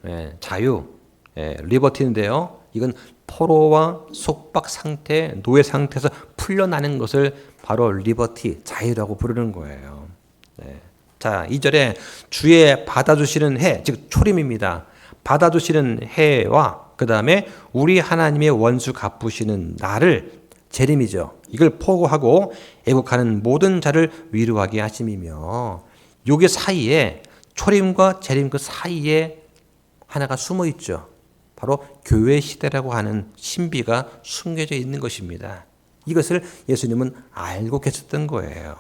리버티인데요. 이건 포로와 속박 상태, 노예 상태에서 풀려나는 것을 바로 리버티, 자유라고 부르는 거예요. 자, 2절에 주의 받아주시는 해, 즉 초림입니다. 받아주시는 해와 그 다음에 우리 하나님의 원수 갚으시는 날을 재림이죠. 이걸 포고하고 애국하는 모든 자를 위로하게 하심이며, 요게 사이에 초림과 재림 그 사이에 하나가 숨어 있죠. 바로 교회 시대라고 하는 신비가 숨겨져 있는 것입니다. 이것을 예수님은 알고 계셨던 거예요.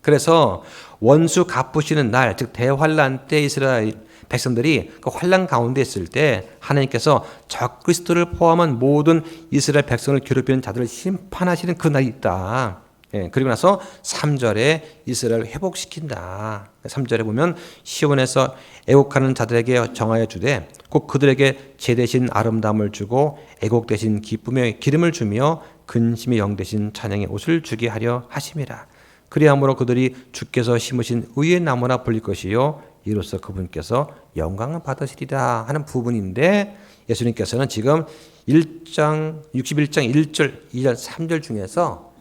그래서 원수 갚으시는 날, 즉 대환란 때 이스라엘 백성들이 그 환란 가운데 있을 때 하나님께서 적그리스도를 포함한 모든 이스라엘 백성을 괴롭히는 자들을 심판하시는 그 날이 있다. 그리고 나서 3절에 이스라엘을 회복시킨다. 3절에 보면 시온에서 애곡하는 자들에게 정하여 주되 곧 그들에게 제 대신 아름다움을 주고 애곡 대신 기쁨의 기름을 주며 근심의 영 대신 찬양의 옷을 주게 하려 하심이라. 그리함으로 그들이 주께서 심으신 의의 나무나 불릴 것이요 이로써 그분께서 영광을 받으시리라 하는 부분인데, 예수님께서는 지금 61장 1절, 2절, 3절 중에서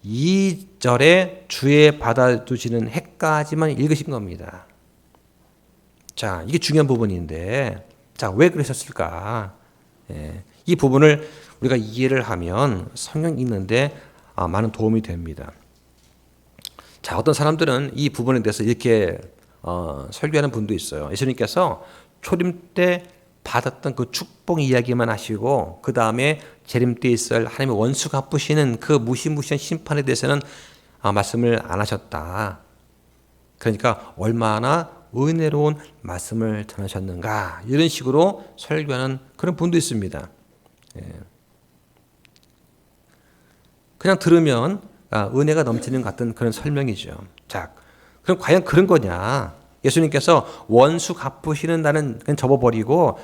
2절에 주의 받아두시는 해까지만 읽으신 겁니다. 자, 이게 중요한 부분인데, 자, 왜 그러셨을까? 이 부분을 우리가 이해를 하면 성경 읽는데 많은 도움이 됩니다. 자, 어떤 사람들은 이 부분에 대해서 이렇게 설교하는 분도 있어요. 예수님께서 초림 때 받았던 그 축복 이야기만 하시고 그 다음에 재림 때 있을 하나님의 원수 갚으시는 그 무시무시한 심판에 대해서는 말씀을 안 하셨다. 그러니까 얼마나 은혜로운 말씀을 전하셨는가, 이런 식으로 설교하는 그런 분도 있습니다. 그냥 들으면 은혜가 넘치는 것 같은 그런 설명이죠. 자, 그럼 과연 그런 거냐? 예수님께서 원수 갚으시는 날은 그냥 접어버리고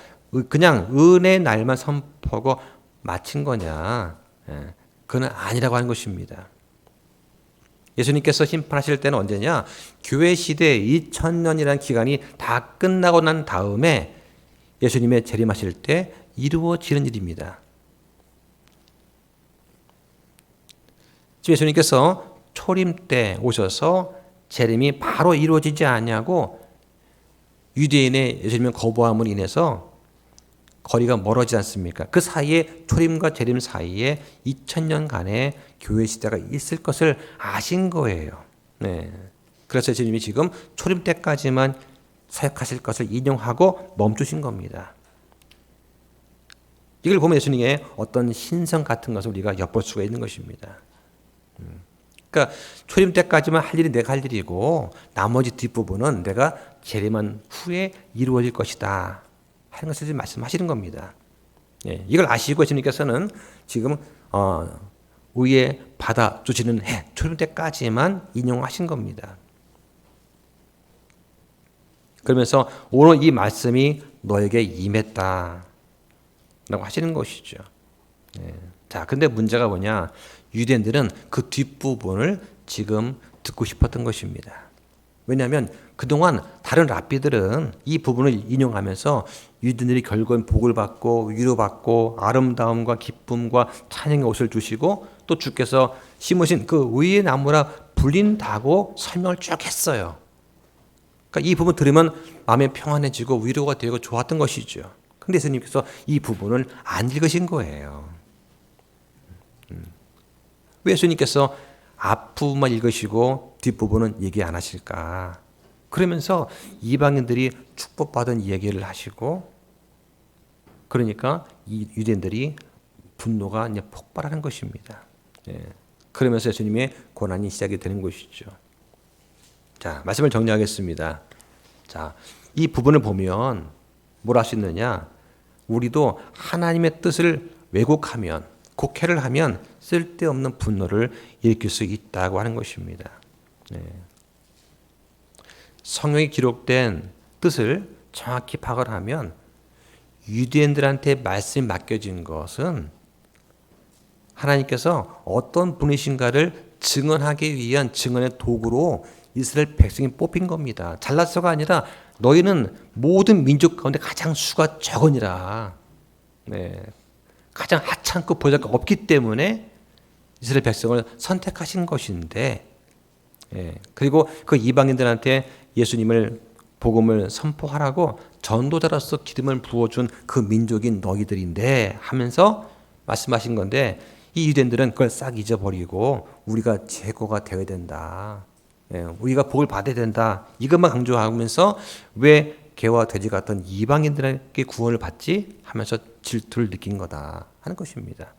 그냥 은혜 날만 선포하고 마친 거냐? 그건 아니라고 하는 것입니다. 예수님께서 심판하실 때는 언제냐? 교회 시대 2000년이라는 기간이 다 끝나고 난 다음에 예수님의 재림하실 때 이루어지는 일입니다. 지금 예수님께서 초림 때 오셔서 재림이 바로 이루어지지 않냐고 유대인의 예수님을 거부함으로 인해서 거리가 멀어지지 않습니까? 그 사이에 초림과 재림 사이에 2000년간의 교회 시대가 있을 것을 아신 거예요. 그래서 예수님이 지금 초림 때까지만 사역하실 것을 인용하고 멈추신 겁니다. 이걸 보면 예수님의 어떤 신성 같은 것을 우리가 엿볼 수가 있는 것입니다. 그러니까 초림 때까지만 할 일이 내가 할 일이고 나머지 뒷부분은 내가 재림한 후에 이루어질 것이다 하는 것을 말씀하시는 겁니다. 이걸 아시고 예수님께서는 지금 의에 받아주시는 해, 초림 때까지만 인용하신 겁니다. 그러면서 오늘 이 말씀이 너에게 임했다 라고 하시는 것이죠. 자, 근데 문제가 뭐냐? 유대인들은 그 뒷부분을 지금 듣고 싶었던 것입니다. 왜냐하면 그동안 다른 랍비들은 이 부분을 인용하면서 유대인들이 결국은 복을 받고 위로받고 아름다움과 기쁨과 찬양의 옷을 주시고 또 주께서 심으신 그 의의 나무라 불린다고 설명을 쭉 했어요. 그러니까 이 부분 들으면 마음이 평안해지고 위로가 되고 좋았던 것이죠. 근데 예수님께서 이 부분을 안 읽으신 거예요. 왜 예수님께서 앞부분만 읽으시고 뒷부분은 얘기 안 하실까? 그러면서 이방인들이 축복받은 얘기를 하시고, 그러니까 이 유대인들이 분노가 이제 폭발하는 것입니다. 그러면서 예수님의 고난이 시작이 되는 것이죠. 자, 말씀을 정리하겠습니다. 자, 이 부분을 보면 뭘 할 수 있느냐? 우리도 하나님의 뜻을 왜곡하면, 곡해를 하면 쓸데없는 분노를 일으킬 수 있다고 하는 것입니다. 성경에 기록된 뜻을 정확히 파악을 하면 유대인들한테 말씀이 맡겨진 것은 하나님께서 어떤 분이신가를 증언하기 위한 증언의 도구로 이스라엘 백성이 뽑힌 겁니다. 잘나서가 아니라 너희는 모든 민족 가운데 가장 수가 적으니라. 네. 가장 하찮고 보잘것 없기 때문에 이스라엘 백성을 선택하신 것인데, 그리고 그 이방인들한테 예수님을 복음을 선포하라고 전도자로서 기름을 부어준 그 민족인 너희들인데 하면서 말씀하신 건데, 이 유대인들은 그걸 싹 잊어버리고 우리가 제거가 되어야 된다. 우리가 복을 받아야 된다. 이것만 강조하면서 왜 개와 돼지 같은 이방인들에게 구원을 받지? 하면서 질투를 느낀 거다 하는 것입니다.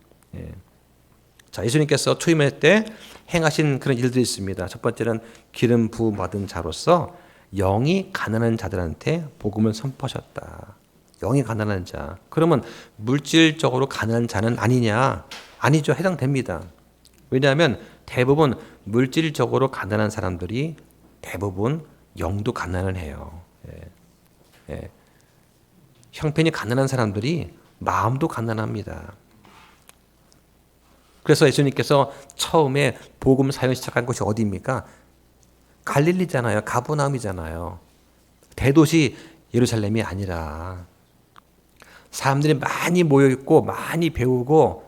자, 예수님께서 초임할 때 행하신 그런 일들이 있습니다. 첫 번째는 기름 부음 받은 자로서 영이 가난한 자들한테 복음을 선포하셨다. 영이 가난한 자. 그러면 물질적으로 가난한 자는 아니냐? 아니죠. 해당됩니다. 왜냐하면 대부분 물질적으로 가난한 사람들이 대부분 영도 가난을 해요. 형편이 가난한 사람들이 마음도 가난합니다. 그래서 예수님께서 처음에 복음 사역을 시작한 곳이 어디입니까? 갈릴리잖아요. 가버나움이잖아요. 대도시 예루살렘이 아니라 사람들이 많이 모여있고 많이 배우고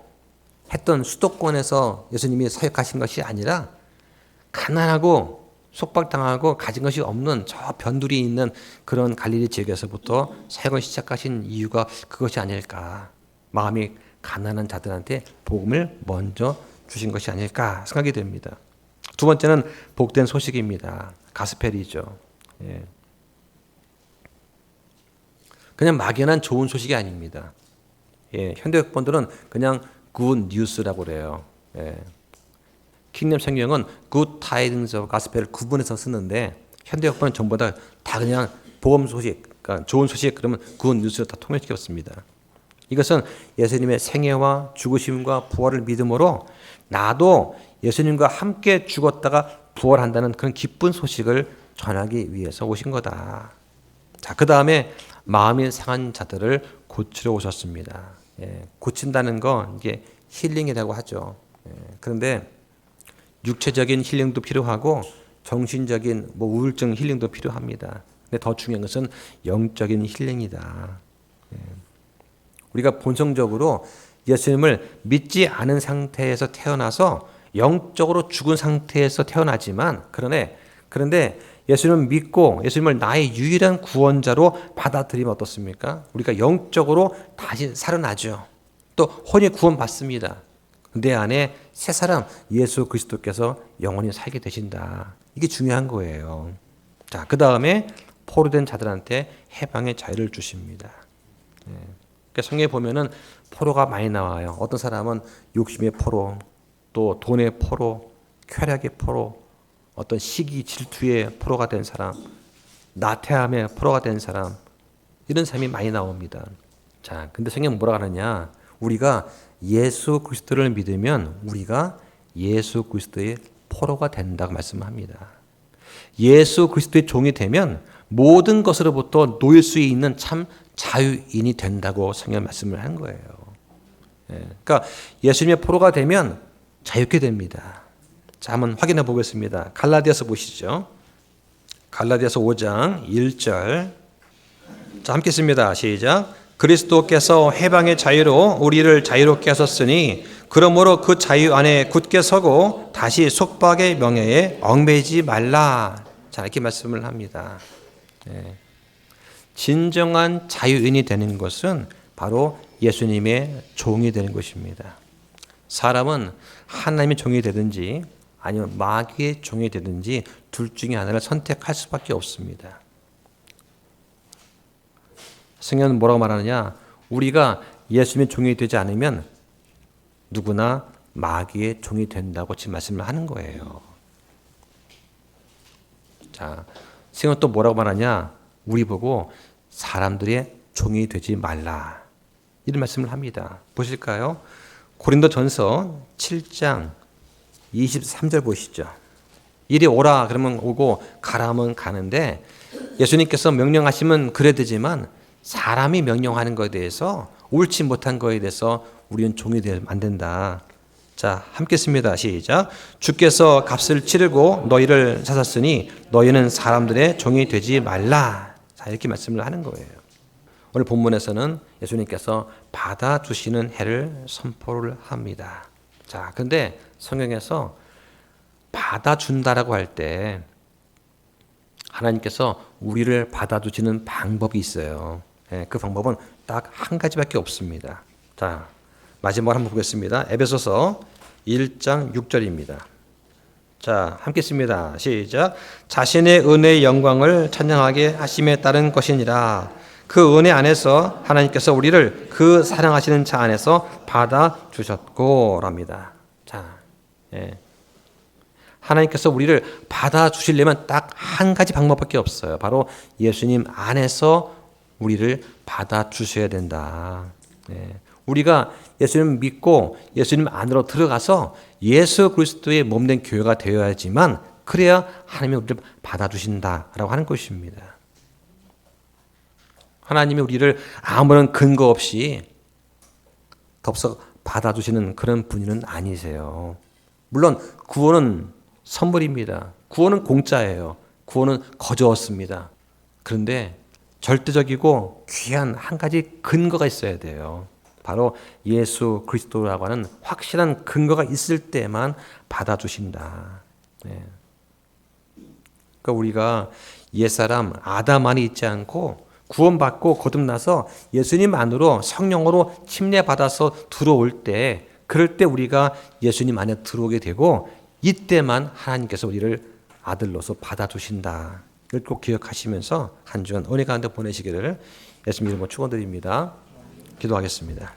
했던 수도권에서 예수님이 사역하신 것이 아니라 가난하고 속박당하고 가진 것이 없는 저 변두리 있는 그런 갈릴리 지역에서부터 사역을 시작하신 이유가 그것이 아닐까. 마음이 가난한 자들한테 복음을 먼저 주신 것이 아닐까 생각이 됩니다. 두 번째는 복된 소식입니다. 가스펠이죠. 그냥 막연한 좋은 소식이 아닙니다. 현대 학번들은 그냥 good news라고 그래요. 킹덤 성경은 good tidings of gospel을 구분해서 쓰는데 현대 학번은 전부 다 그냥 복음 소식, 그러니까 좋은 소식 그러면 good news로 다 통일시켰습니다. 이것은 예수님의 생애와 죽으심과 부활을 믿음으로 나도 예수님과 함께 죽었다가 부활한다는 그런 기쁜 소식을 전하기 위해서 오신 거다. 자, 그 다음에 마음이 상한 자들을 고치러 오셨습니다. 고친다는 건 이게 힐링이라고 하죠. 그런데 육체적인 힐링도 필요하고 정신적인 우울증 힐링도 필요합니다. 근데 더 중요한 것은 영적인 힐링이다. 우리가 본성적으로 예수님을 믿지 않은 상태에서 태어나서 영적으로 죽은 상태에서 태어나지만 그런데 예수님을 믿고 예수님을 나의 유일한 구원자로 받아들이면 어떻습니까? 우리가 영적으로 다시 살아나죠. 또 혼이 구원받습니다. 내 안에 새 사람 예수 그리스도께서 영원히 살게 되신다. 이게 중요한 거예요. 자, 그 다음에 포로된 자들한테 해방의 자유를 주십니다. 그러니까 성경에 보면은 포로가 많이 나와요. 어떤 사람은 욕심의 포로, 또 돈의 포로, 쾌락의 포로, 어떤 시기 질투의 포로가 된 사람, 나태함의 포로가 된 사람, 이런 사람이 많이 나옵니다. 자, 근데 성경은 뭐라고 하느냐? 우리가 예수 그리스도를 믿으면 우리가 예수 그리스도의 포로가 된다고 말씀합니다. 예수 그리스도의 종이 되면 모든 것으로부터 놓일 수 있는 참 자유인이 된다고 성경 말씀을 한 거예요. 그러니까 예수님의 포로가 되면 자유케 됩니다. 자, 한번 확인해 보겠습니다. 갈라디아서 보시죠. 갈라디아서 5장 1절. 자, 함께 씁니다. 시작. 그리스도께서 해방의 자유로 우리를 자유롭게 하셨으니 그러므로 그 자유 안에 굳게 서고 다시 속박의 명예에 얽매이지 말라. 자, 이렇게 말씀을 합니다. 진정한 자유인이 되는 것은 바로 예수님의 종이 되는 것입니다. 사람은 하나님의 종이 되든지 아니면 마귀의 종이 되든지 둘 중에 하나를 선택할 수밖에 없습니다. 성경은 뭐라고 말하느냐? 우리가 예수님의 종이 되지 않으면 누구나 마귀의 종이 된다고 지금 말씀을 하는 거예요. 자, 성경은 또 뭐라고 말하냐? 우리 보고 사람들의 종이 되지 말라. 이런 말씀을 합니다. 보실까요? 고린도전서 7장 23절 보시죠. 이리 오라 그러면 오고 가라 하면 가는데 예수님께서 명령하시면 그래야 되지만 사람이 명령하는 것에 대해서 옳지 못한 것에 대해서 우리는 종이 되면 안 된다. 자, 함께 씁니다. 시작. 주께서 값을 치르고 너희를 사셨으니 너희는 사람들의 종이 되지 말라. 자, 이렇게 말씀을 하는 거예요. 오늘 본문에서는 예수님께서 받아주시는 해를 선포를 합니다. 자, 근데 성경에서 받아준다라고 할 때 하나님께서 우리를 받아주시는 방법이 있어요. 그 방법은 딱 한 가지밖에 없습니다. 자, 마지막으로 한번 보겠습니다. 에베소서 1장 6절입니다. 자, 함께 씁니다. 시작. 자신의 은혜의 영광을 찬양하게 하심에 따른 것이니라. 그 은혜 안에서 하나님께서 우리를 그 사랑하시는 자 안에서 받아주셨고 랍니다. 자, 하나님께서 우리를 받아주시려면 딱 한 가지 방법밖에 없어요. 바로 예수님 안에서 우리를 받아주셔야 된다. 우리가 예수님 믿고 예수님 안으로 들어가서 예수 그리스도의 몸된 교회가 되어야지만 그래야 하나님이 우리를 받아주신다라고 하는 것입니다. 하나님이 우리를 아무런 근거 없이 덥석 받아주시는 그런 분은 아니세요. 물론 구원은 선물입니다. 구원은 공짜예요. 구원은 거저 얻습니다. 그런데 절대적이고 귀한 한 가지 근거가 있어야 돼요. 바로 예수 그리스도라고 하는 확실한 근거가 있을 때만 받아주신다. 그러니까 우리가 옛사람 아담 안에 있지 않고 구원받고 거듭나서 예수님 안으로 성령으로 침례받아서 들어올 때 그럴 때 우리가 예수님 안에 들어오게 되고 이때만 하나님께서 우리를 아들로서 받아주신다. 이걸 꼭 기억하시면서 한 주간 은혜 가운데 보내시기를 예수님 이름으로 축원드립니다. 기도하겠습니다.